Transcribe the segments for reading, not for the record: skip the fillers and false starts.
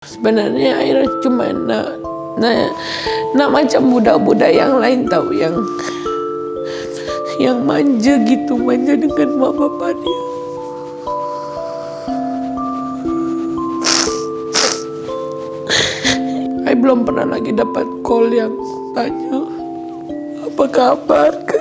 Sebenarnya Aira cuma nak macam budak-budak yang lain tahu, yang manja gitu, manja dengan mak bapak dia. Saya belum pernah lagi dapat call yang tanya apa kabar ke.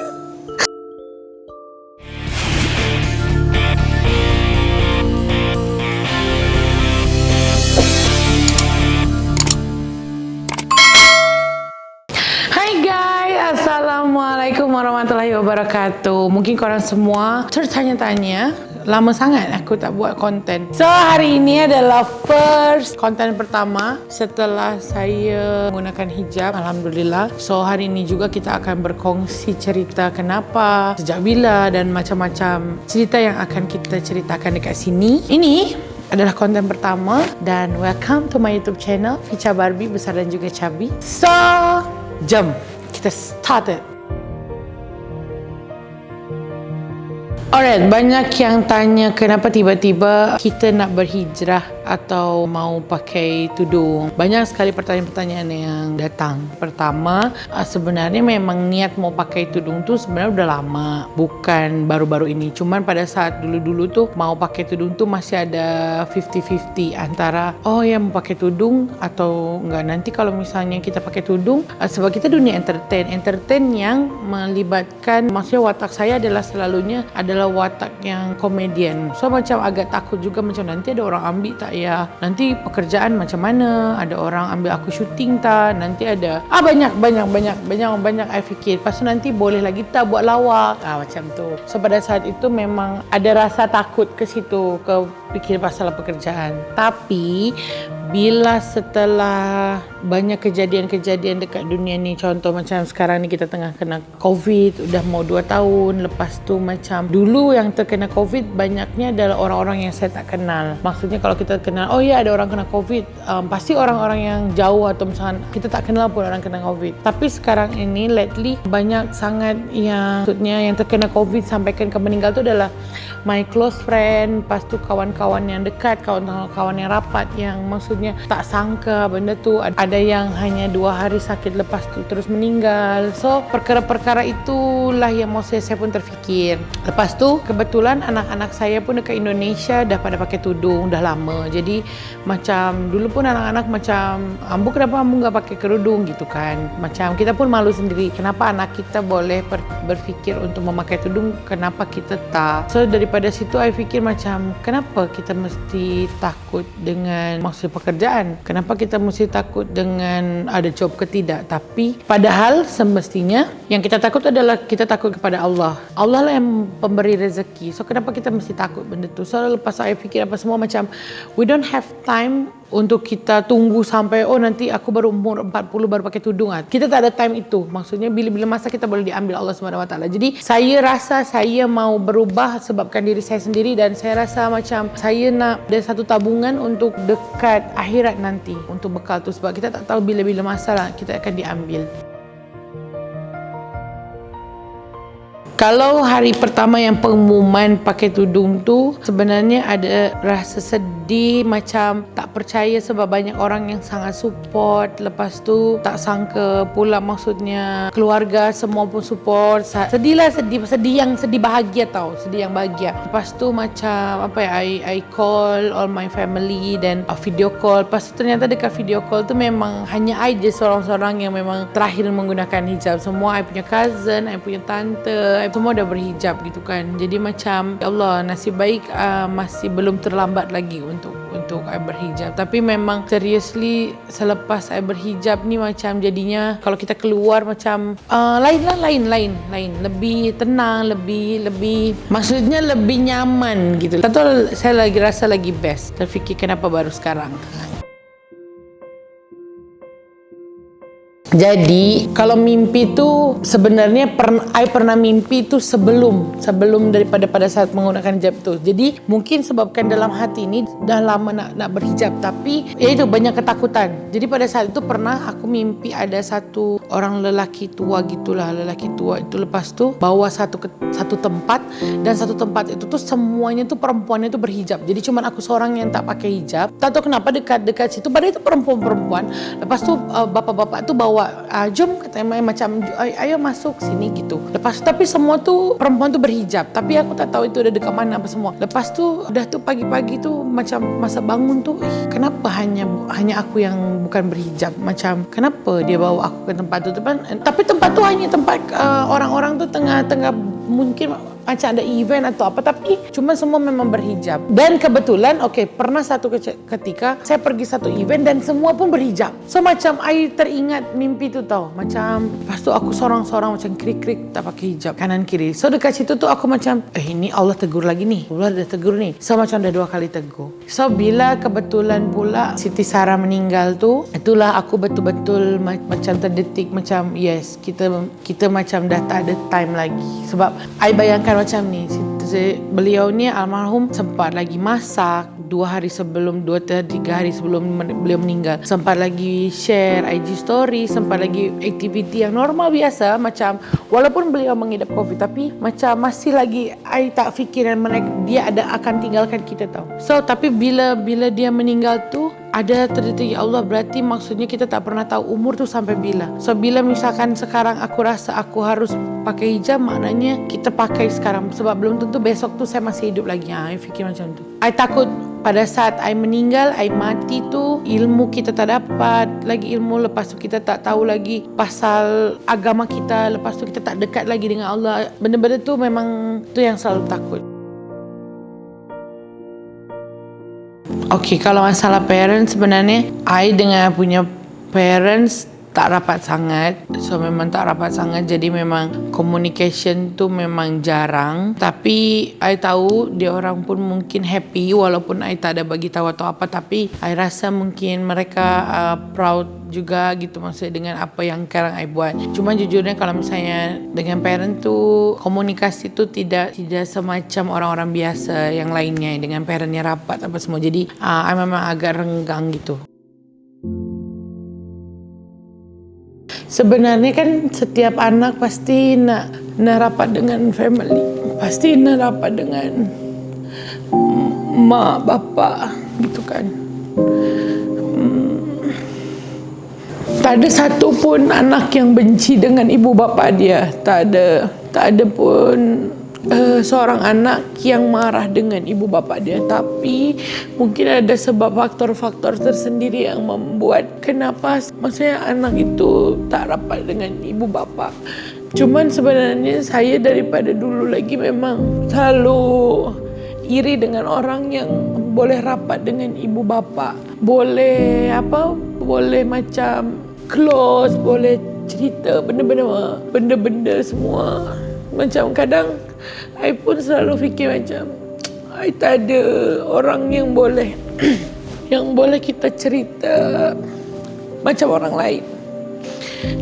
Hai guys, Assalamualaikum warahmatullahi wabarakatuh. Mungkin korang semua tertanya-tanya, lama sangat aku tak buat konten. So hari ini adalah first konten pertama setelah saya menggunakan hijab, alhamdulillah. So hari ini juga kita akan berkongsi cerita kenapa, sejak bila, dan macam-macam cerita yang akan kita ceritakan dekat sini. Ini adalah konten pertama dan welcome to my YouTube channel Ficha Barbie Besar dan juga Cabi. So jom kita started. Alright, banyak yang tanya kenapa tiba-tiba kita nak berhijrah atau mau pakai tudung. Banyak sekali pertanyaan-pertanyaan yang datang. Pertama, sebenarnya memang niat mau pakai tudung tu sebenarnya udah lama, bukan baru-baru ini. Cuman pada saat dulu-dulu tu mau pakai tudung tu masih ada 50-50 antara oh ya mau pakai tudung atau enggak. Nanti kalau misalnya kita pakai tudung, sebab kita dunia entertain yang melibatkan, maksudnya watak saya adalah selalunya adalah watak yang komedian. So macam agak takut juga, macam nanti ada orang ambil tak ya, nanti pekerjaan macam mana, ada orang ambil aku syuting tak, nanti ada banyak I fikir. Lepas tu nanti boleh lagi tak buat lawak, macam tu. So pada saat itu memang ada rasa takut ke situ, ke fikir pasal pekerjaan. Tapi bila setelah banyak kejadian-kejadian dekat dunia ni, contoh macam sekarang ni kita tengah kena COVID, udah mau 2 tahun. Lepas tu macam dulu yang terkena COVID banyaknya adalah orang-orang yang saya tak kenal. Maksudnya kalau kita kenal, oh ya ada orang kena COVID, pasti orang-orang yang jauh atau misalnya kita tak kenal pun orang kena COVID. Tapi sekarang ini lately banyak sangat yang maksudnya yang terkena COVID sampaikan ke meninggal tu adalah my close friend, lepas tu kawan-kawan yang dekat, kawan-kawan yang rapat, yang maksudnya tak sangka benda tu. Ada yang hanya 2 hari sakit lepas tu terus meninggal. So perkara-perkara itulah yang maksudnya saya pun terfikir. Lepas tu kebetulan anak-anak saya pun dekat Indonesia dah pada pakai tudung dah lama. Jadi macam dulu pun anak-anak macam ambu kenapa ambu enggak pakai kerudung gitu kan. Macam kita pun malu sendiri, kenapa anak kita boleh berfikir untuk memakai tudung, kenapa kita tak. So daripada situ I fikir macam kenapa kita mesti takut dengan maksud pekerjaan, kenapa kita mesti takut dengan ada job ke tidak. Tapi padahal semestinya yang kita takut adalah kita takut kepada Allah. Allah lah yang pemberi rezeki. So kenapa kita mesti takut benda tu. So lepas I fikir apa semua, macam we don't have time untuk kita tunggu sampai nanti aku baru umur 40 baru pakai tudung. Kita tak ada time itu. Maksudnya bila-bila masa kita boleh diambil Allah SWT. Jadi saya rasa saya mau berubah sebabkan diri saya sendiri, dan saya rasa macam saya nak ada satu tabungan untuk dekat akhirat nanti untuk bekal tu, sebab kita tak tahu bila-bila masa lah kita akan diambil. Kalau hari pertama yang pengumuman pakai tudung tu, sebenarnya ada rasa sedih, macam tak percaya sebab banyak orang yang sangat support. Lepas tu tak sangka pula, maksudnya keluarga semua pun support. Sedih yang sedih bahagia tau, sedih yang bahagia. Lepas tu macam I call all my family dan video call. Lepas tu ternyata dekat video call tu memang hanya I je seorang-seorang yang memang terakhir menggunakan hijab. Semua I punya cousin, I punya tante, semua dah berhijab gitu kan. Jadi macam ya Allah, nasib baik masih belum terlambat lagi untuk I berhijab. Tapi memang seriously selepas I berhijab ni macam jadinya kalau kita keluar macam lain, lebih tenang, lebih maksudnya lebih nyaman gitu. Tak tahu, saya lagi rasa lagi best. Terfikir kenapa baru sekarang. Jadi kalau mimpi tu sebenarnya I pernah mimpi tu sebelum daripada pada saat menggunakan hijab tu. Jadi mungkin sebabkan dalam hati ni dah lama nak berhijab, tapi ya itu banyak ketakutan. Jadi pada saat itu pernah aku mimpi ada satu orang lelaki tua gitulah, lelaki tua itu lepas tu bawa satu tempat, dan satu tempat itu tuh semuanya tuh perempuannya tuh berhijab. Jadi cuman aku seorang yang tak pakai hijab. Tak tahu kenapa dekat situ padahal itu perempuan. Lepas tu bapak-bapak tuh bawa jom katanya macam ayo masuk sini gitu. Lepas tapi semua tuh perempuan tuh berhijab, tapi aku tak tahu itu ada dekat mana apa semua. Lepas tu udah tuh pagi-pagi tuh macam masa bangun tuh kenapa hanya aku yang bukan berhijab, macam kenapa dia bawa aku ke tempat tu tapi tempat tu hanya tempat orang-orang tuh tengah mungkin macam ada event atau apa, tapi cuma semua memang berhijab. Dan kebetulan pernah satu ketika saya pergi satu event dan semua pun berhijab. So macam I teringat mimpi tu tau, macam lepas tu aku sorang-sorang macam krik-krik tak pakai hijab kanan kiri. So dekat situ tu aku macam ini Allah tegur lagi nih, Allah dah tegur nih. So macam dah 2 kali tegur. So bila kebetulan pula Siti Sarah meninggal tu, itulah aku betul-betul macam terdetik, macam yes, kita macam dah tak ada time lagi. Sebab I bayangkan macam ni, beliau ni almarhum sempat lagi masak 2 hari sebelum, 2-3 hari sebelum beliau meninggal, sempat lagi share IG story, sempat lagi aktiviti yang normal biasa, macam walaupun beliau mengidap COVID, tapi macam masih lagi I tak fikiran dia akan tinggalkan kita tau. So tapi bila dia meninggal tu ada terdetik, ya Allah, berarti maksudnya kita tak pernah tahu umur tu sampai bila. So bila misalkan sekarang aku rasa aku harus pakai hijab, maknanya kita pakai sekarang, sebab belum tentu besok tu saya masih hidup lagi. I fikir macam tu. I takut pada saat I meninggal, I mati tu, ilmu kita tak dapat lagi ilmu, lepas tu kita tak tahu lagi pasal agama kita, lepas tu kita tak dekat lagi dengan Allah. Benda-benda tu memang tu yang selalu takut. Kalau masalah parents, sebenarnya I dengan punya parents tak rapat sangat. So memang tak rapat sangat, jadi memang communication tu memang jarang. Tapi I tahu dia orang pun mungkin happy walaupun I tak ada bagi tahu atau apa, tapi I rasa mungkin mereka proud juga gitu, maksudnya dengan apa yang sekarang I buat. Cuma jujurnya kalau misalnya dengan parent tu komunikasi tu tidak semacam orang-orang biasa yang lainnya dengan parentnya rapat apa semua. Jadi I memang agak renggang gitu. Sebenarnya kan setiap anak pasti nak rapat dengan family, pasti nak rapat dengan mak bapak gitu kan. Tak ada satu pun anak yang benci dengan ibu bapa dia. Tak ada pun seorang anak yang marah dengan ibu bapa dia. Tapi mungkin ada sebab faktor-faktor tersendiri yang membuat kenapa maksudnya anak itu tak rapat dengan ibu bapa. Cuman sebenarnya saya daripada dulu lagi memang selalu iri dengan orang yang boleh rapat dengan ibu bapa. Boleh macam close, boleh cerita benda-benda semua. Macam kadang I pun selalu fikir macam I tak ada orang yang boleh yang boleh kita cerita macam orang lain.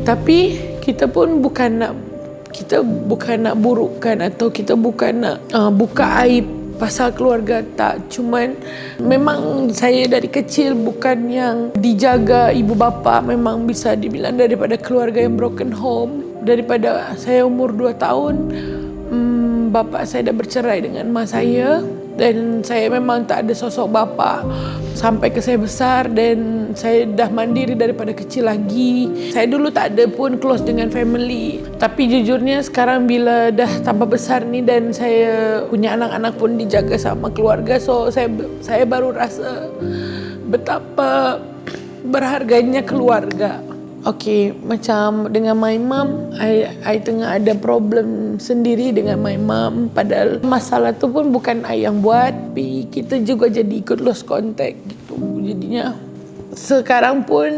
Tapi kita pun bukan nak burukkan atau kita bukan nak buka aib pasal keluarga, tak. Cuman memang saya dari kecil bukan yang dijaga ibu bapa, memang bisa dibilang daripada keluarga yang broken home. Daripada saya umur 2 tahun, bapa saya dah bercerai dengan mak saya, dan saya memang tak ada sosok bapa sampai ke saya besar, dan saya dah mandiri daripada kecil lagi. Saya dulu tak ada pun close dengan family. Tapi jujurnya sekarang bila dah tambah besar ni dan saya punya anak-anak pun dijaga sama keluarga, so saya baru rasa betapa berharganya keluarga. Macam dengan my mom, I tengah ada problem sendiri dengan my mom. Padahal masalah tu pun bukan I yang buat, tapi kita juga jadi ikut lost contact gitu. Jadinya sekarang pun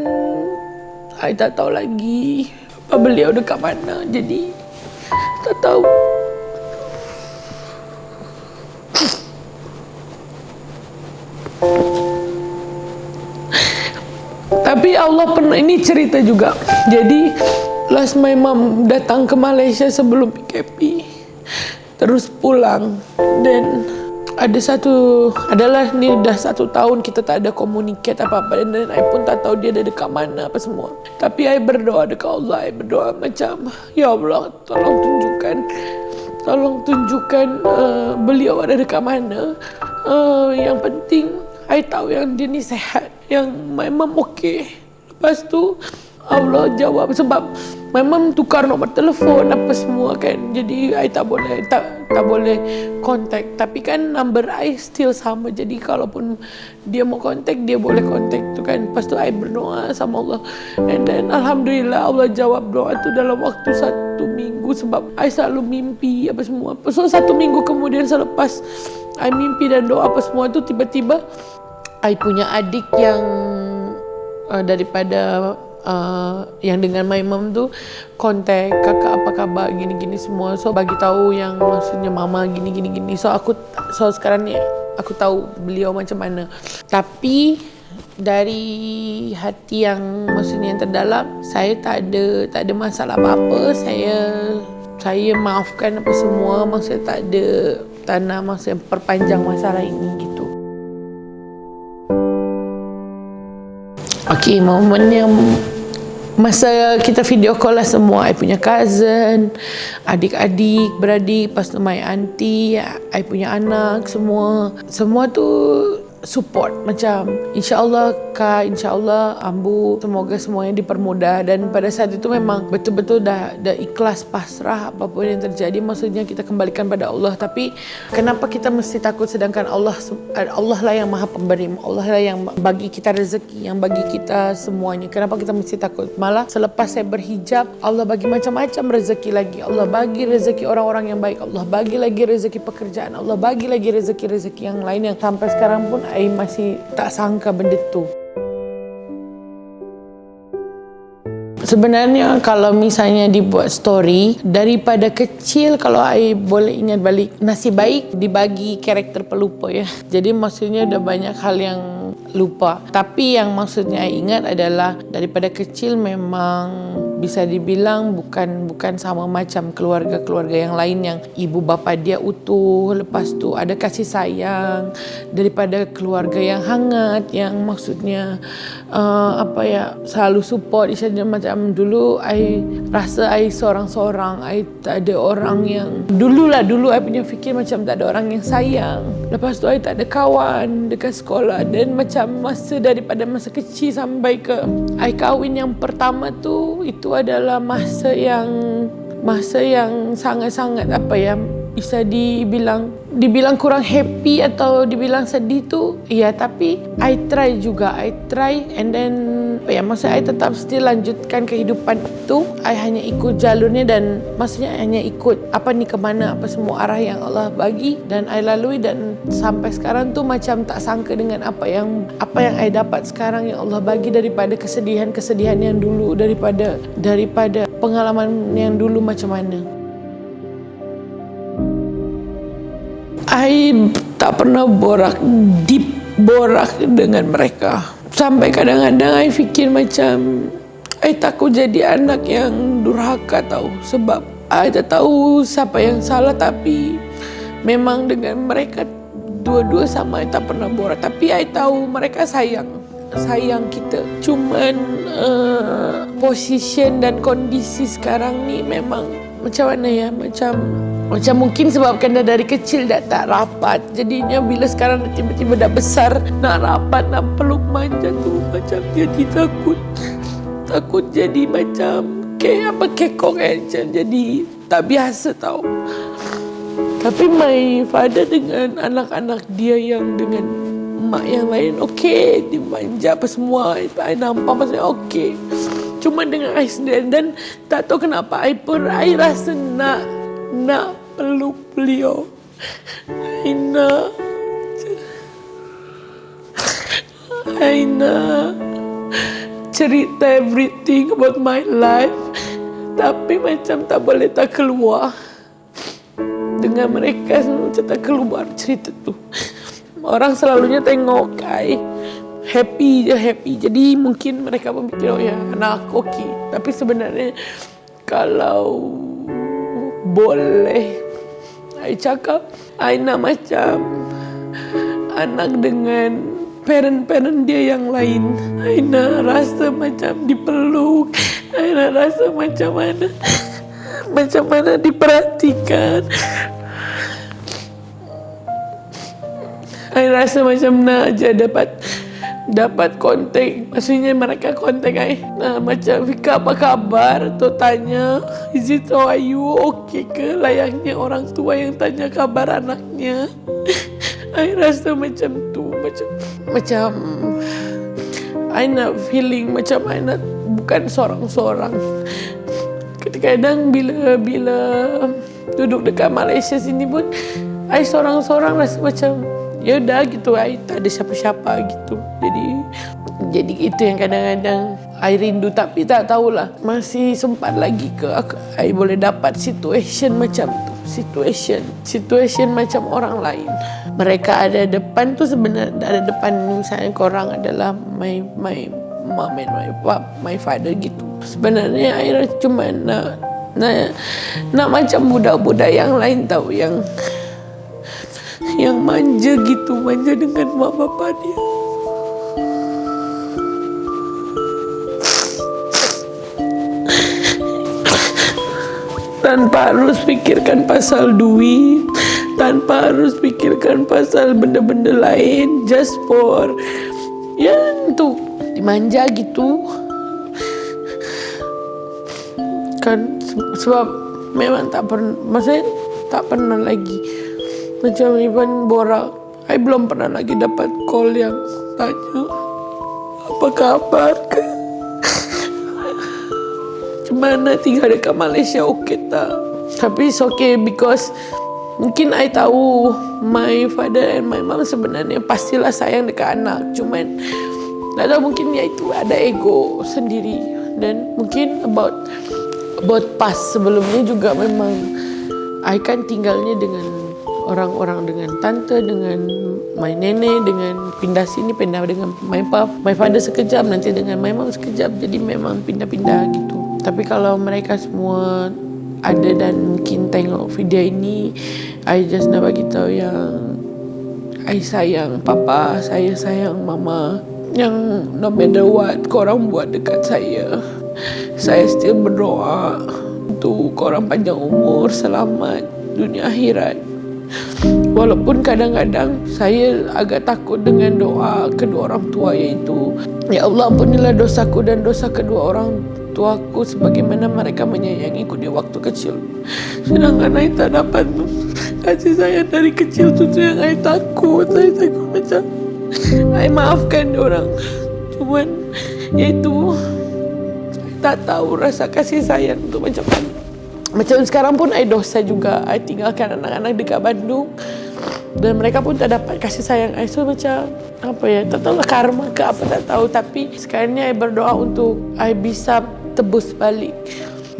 I tak tahu lagi apa beliau dekat mana. Jadi tak tahu. Tapi Allah pernah, ini cerita juga. Jadi last my mom datang ke Malaysia sebelum PKP, terus pulang. Dan adalah ni dah 1 tahun kita tak ada communicate apa-apa, dan I pun tak tahu dia ada dekat mana apa semua. Tapi I berdoa dekat Allah, I berdoa macam, ya Allah, tolong tunjukkan beliau ada dekat mana. Yang penting I tahu yang dia ni sehat, yang my mom okey. Lepas tu Allah jawab, sebab my mom tukar nombor telefon apa semua kan. Jadi I tak boleh contact. Tapi kan number I still sama. Jadi kalaupun dia mau contact, dia boleh contact tu kan. Lepas tu I berdoa sama Allah. And then alhamdulillah Allah jawab doa tu dalam waktu 1 minggu. Sebab I selalu mimpi apa semua. So 1 minggu kemudian selepas I mimpi dan doa apa semua tu, tiba-tiba I punya adik yang daripada yang dengan my mom tu kontak, kakak apa khabar, gini-gini semua. So bagi tahu yang maksudnya mama gini. So sekarang ni aku tahu beliau macam mana. Tapi dari hati yang maksudnya yang terdalam, saya tak ada masalah apa-apa. Saya maafkan apa semua. Maksudnya tak nak maksudnya perpanjang masalah ini gitu. Okey, momen yang masa kita video call lah semua, I punya cousin, adik-adik, beradik, lepas tu my auntie, I punya anak, semua tu support. Macam insyaAllah Kak, insyaAllah Ambu, semoga semuanya dipermudah. Dan pada saat itu memang betul-betul dah ikhlas pasrah apapun yang terjadi. Maksudnya kita kembalikan pada Allah. Tapi kenapa kita mesti takut, sedangkan Allah lah yang maha pemberi, Allah lah yang bagi kita rezeki, yang bagi kita semuanya. Kenapa kita mesti takut? Malah selepas saya berhijab, Allah bagi macam-macam rezeki lagi. Allah bagi rezeki orang-orang yang baik, Allah bagi lagi rezeki pekerjaan, Allah bagi lagi rezeki-rezeki yang lain yang sampai sekarang pun I masih tak sangka benda tu. Sebenarnya kalau misalnya dibuat story, daripada kecil kalau I boleh ingat balik, nasib baik dibagi karakter pelupa ya. Jadi maksudnya dah banyak hal yang lupa. Tapi yang maksudnya I ingat adalah daripada kecil memang bisa dibilang bukan sama macam keluarga-keluarga yang lain yang ibu bapa dia utuh, lepas tu ada kasih sayang, daripada keluarga yang hangat, yang maksudnya selalu support. Istilahnya macam dulu I rasa I seorang-seorang, I tak ada orang yang dulu I punya fikir macam tak ada orang yang sayang. Lepas tu I tak ada kawan dekat sekolah, dan macam daripada masa kecil sampai ke I kahwin yang pertama tu, itu adalah masa yang sangat-sangat bisa dibilang kurang happy atau dibilang sedih tu. Ya, tapi I try and then maksudnya I tetap still lanjutkan kehidupan itu. I hanya ikut jalurnya, dan maksudnya hanya ikut kemana apa semua arah yang Allah bagi dan I lalui. Dan sampai sekarang tu macam tak sangka dengan apa yang I dapat sekarang yang Allah bagi, daripada kesedihan yang dulu, daripada pengalaman yang dulu macam mana. I tak pernah borak dengan mereka. Sampai kadang-kadang I fikir macam I takut jadi anak yang durhaka tahu. Sebab I tak tahu siapa yang salah, tapi memang dengan mereka dua-dua sama I tak pernah borak. Tapi I tahu mereka sayang kita. Cuman position dan kondisi sekarang ni memang macam mana ya, macam mungkin sebabkan dah dari kecil dah tak rapat, jadinya bila sekarang tiba-tiba dah besar nak rapat, nak peluk manja tu macam jadi takut jadi macam kekok macam jadi tak biasa tau. Tapi my father dengan anak-anak dia yang dengan mak yang lain okey, dia manja apa semua, I nampak maksudnya okey. Cuma dengan I sendiri, dan tak tahu kenapa I rasa nak peluk beliau. I nak cerita everything about my life, tapi macam tak boleh tak keluar. Dengan mereka macam tak keluar cerita tu. Orang selalunya tengok I happy je, happy. Jadi mungkin mereka berfikir, oh ya anak aku okey. Tapi sebenarnya kalau boleh I cakap, I nak macam anak dengan parent-parent dia yang lain. I nak rasa macam dipeluk, I nak rasa macam mana diperhatikan. I rasa macam nak je dapat kontak. Maksudnya mereka kontak I. Macam Fika apa khabar? Tu tanya, is it how are you? Okay ke? Layaknya orang tua yang tanya khabar anaknya. I rasa macam tu. Macam I nak feeling macam I nak bukan seorang-seorang. Kadang-kadang bila duduk dekat Malaysia sini pun I seorang-seorang rasa macam ya dah gitu, I tak ada siapa-siapa gitu. Jadi itu yang kadang-kadang I rindu, tapi tak tahulah masih sempat lagi ke I boleh dapat situation macam tu. Situation macam orang lain. Mereka ada depan tu, sebenarnya ada depan, misalnya korang adalah my mom and my father gitu. Sebenarnya I cuma nak macam budak-budak yang lain tahu, yang manja gitu, manja dengan mak bapak dia. Tanpa harus fikirkan pasal duit, tanpa harus fikirkan pasal benda-benda lain, just for ya untuk dimanja gitu. Kan sebab memang maksudnya tak pernah lagi macam even borak, I belum pernah lagi dapat call yang tanya apa kabar ke, mana tinggal dekat Malaysia okey tak. Tapi it's okay because mungkin I tahu my father and my mom sebenarnya pastilah sayang dekat anak. Cuman tak tahu, mungkin ya itu ada ego sendiri. Dan mungkin about past sebelumnya juga memang I kan tinggalnya dengan orang-orang, dengan tante, dengan my nenek, dengan pindah sini, pindah dengan my father sekejap, nanti dengan my mom sekejap. Jadi memang pindah-pindah gitu. Tapi kalau mereka semua ada dan mungkin tengok video ini, I just nak bagi tahu yang I sayang papa, saya sayang mama. Yang no matter what korang buat dekat saya still berdoa untuk korang panjang umur, selamat dunia akhirat. Walaupun kadang-kadang saya agak takut dengan doa kedua orang tua, iaitu ya Allah ampunilah dosaku dan dosa kedua orang tuaku sebagaimana mereka menyayangiku di waktu kecil. Sedangkan saya tak dapat kasih sayang dari kecil tu yang saya takut. Saya takut macam saya maafkan orang. Cuman iaitu saya tak tahu rasa kasih sayang tu macam mana. Macam sekarang pun saya dosa juga. Saya tinggalkan anak-anak dekat Bandung dan mereka pun tak dapat kasih sayang saya. So macam apa ya, tak tahulah karma ke apa, tak tahu. Tapi sekarang ni saya berdoa untuk saya bisa tebus balik.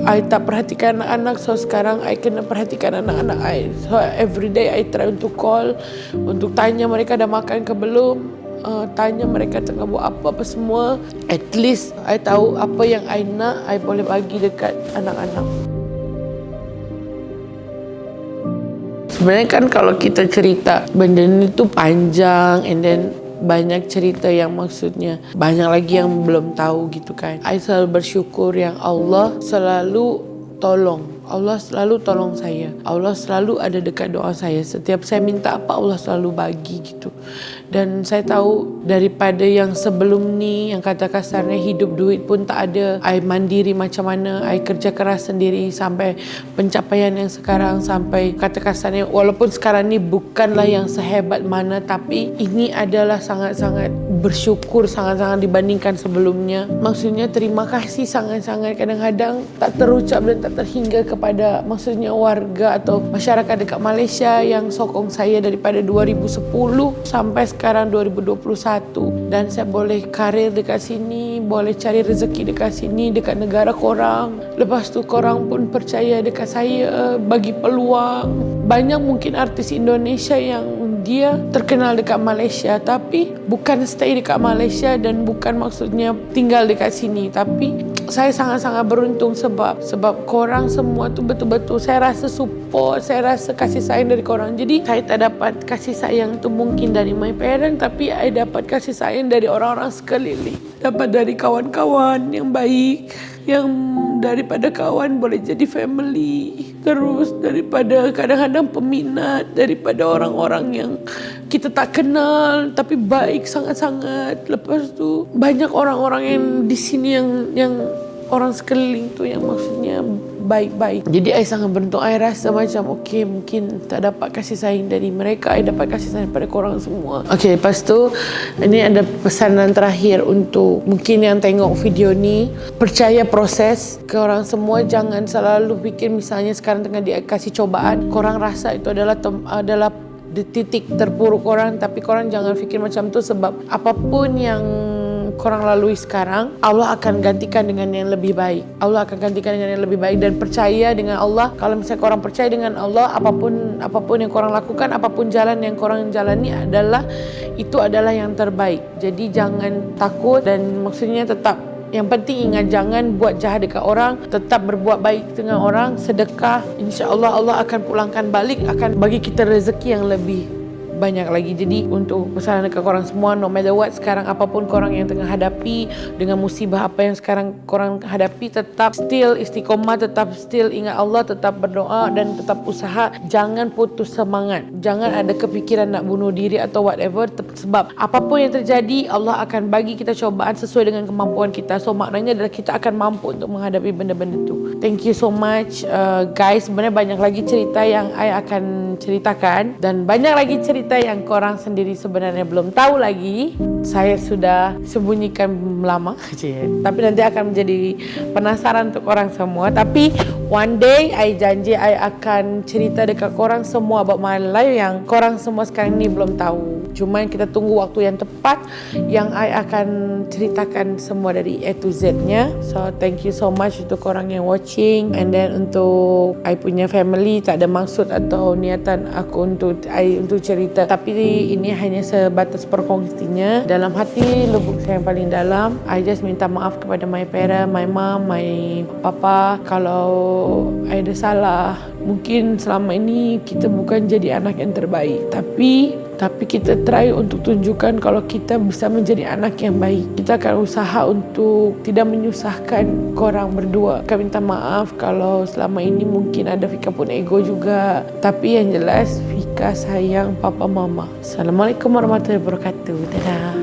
I tak perhatikan anak-anak, so sekarang I kena perhatikan anak-anak I. So every day I try untuk call, untuk tanya mereka dah makan ke belum, tanya mereka tengah buat apa semua. At least I tahu apa yang I nak, I boleh bagi dekat anak-anak. Sebenarnya kan kalau kita cerita benda ni tu panjang, and then banyak cerita yang maksudnya banyak lagi yang belum tahu gitu kan. I selalu bersyukur yang Allah selalu tolong. Allah selalu tolong saya. Allah selalu ada dekat doa saya. Setiap saya minta apa, Allah selalu bagi gitu. Dan saya tahu daripada yang sebelum ni, yang kata kasarnya hidup duit pun tak ada, I mandiri macam mana, I kerja keras sendiri sampai pencapaian yang sekarang, sampai kata kasarnya walaupun sekarang ni bukanlah yang sehebat mana, tapi ini adalah sangat-sangat bersyukur, sangat-sangat dibandingkan sebelumnya. Maksudnya terima kasih sangat-sangat, kadang-kadang tak terucap dan tak terhingga kepada maksudnya warga atau masyarakat dekat Malaysia yang sokong saya daripada 2010 sampai sekarang 2021. Dan saya boleh karir dekat sini, boleh cari rezeki dekat sini, dekat negara korang. Lepas tu korang pun percaya dekat saya, bagi peluang. Banyak mungkin artis Indonesia yang dia terkenal dekat Malaysia, tapi bukan stay dekat Malaysia dan bukan maksudnya tinggal dekat sini. Tapi saya sangat-sangat beruntung sebab korang semua tu betul-betul saya rasa support, saya rasa kasih sayang dari korang. Jadi saya tak dapat kasih sayang tu mungkin dari my parent, tapi saya dapat kasih sayang dari orang-orang sekeliling. Dapat dari kawan-kawan yang baik, yang daripada kawan boleh jadi family, terus daripada kadang-kadang peminat, daripada orang-orang yang kita tak kenal tapi baik sangat-sangat. Lepas tu banyak orang-orang yang di sini yang orang sekeliling tu yang maksudnya baik-baik. Jadi I sangat beruntung. I rasa macam okay, mungkin tak dapat kasih sayang dari mereka, I dapat kasih sayang daripada korang semua. Okay, lepas tu ini ada pesanan terakhir untuk mungkin yang tengok video ni. Percaya proses. Korang semua jangan selalu fikir misalnya sekarang tengah dikasih cobaan, korang rasa itu adalah di titik terpuruk korang, tapi korang jangan fikir macam tu, sebab apapun yang korang lalui sekarang, Allah akan gantikan dengan yang lebih baik. Allah akan gantikan dengan yang lebih baik, dan percaya dengan Allah. Kalau misalnya korang percaya dengan Allah, apapun yang korang lakukan, apapun jalan yang korang jalani itu adalah yang terbaik. Jadi jangan takut, dan maksudnya tetap, yang penting ingat, jangan buat jahat dekat orang, tetap berbuat baik dengan orang, sedekah. InsyaAllah Allah akan pulangkan balik, akan bagi kita rezeki yang lebih banyak lagi. Jadi untuk pesanan dekat korang semua, no matter what sekarang, apapun korang yang tengah hadapi, dengan musibah apa yang sekarang korang hadapi, tetap still istiqomah, tetap still ingat Allah, tetap berdoa dan tetap usaha. Jangan putus semangat, jangan ada kepikiran nak bunuh diri atau whatever, sebab apapun yang terjadi, Allah akan bagi kita cobaan sesuai dengan kemampuan kita. So maknanya adalah kita akan mampu untuk menghadapi benda-benda tu. Thank you so much guys. Sebenarnya banyak lagi cerita yang I akan ceritakan, dan banyak lagi cerita yang korang sendiri sebenarnya belum tahu lagi. Saya sudah sembunyikan lama je, tapi nanti akan menjadi penasaran untuk korang semua. Tapi one day I janji I akan cerita dekat korang semua about my life yang korang semua sekarang ni belum tahu. Cuma kita tunggu waktu yang tepat yang I akan ceritakan semua dari A to Z-nya. So thank you so much untuk korang yang watching. And then untuk I punya family, tak ada maksud atau niatan aku untuk cerita, tapi ini hanya sebatas perkongsinya dalam hati lubuk saya yang paling dalam. I just minta maaf kepada my parent, my mom, my papa kalau I ada salah. Mungkin selama ini kita bukan jadi anak yang terbaik, tapi kita try untuk tunjukkan kalau kita bisa menjadi anak yang baik. Kita akan usaha untuk tidak menyusahkan korang berdua. Kami minta maaf kalau selama ini mungkin ada Fika pun ego juga, tapi yang jelas Fika sayang papa mama. Assalamualaikum warahmatullahi wabarakatuh. Dadah.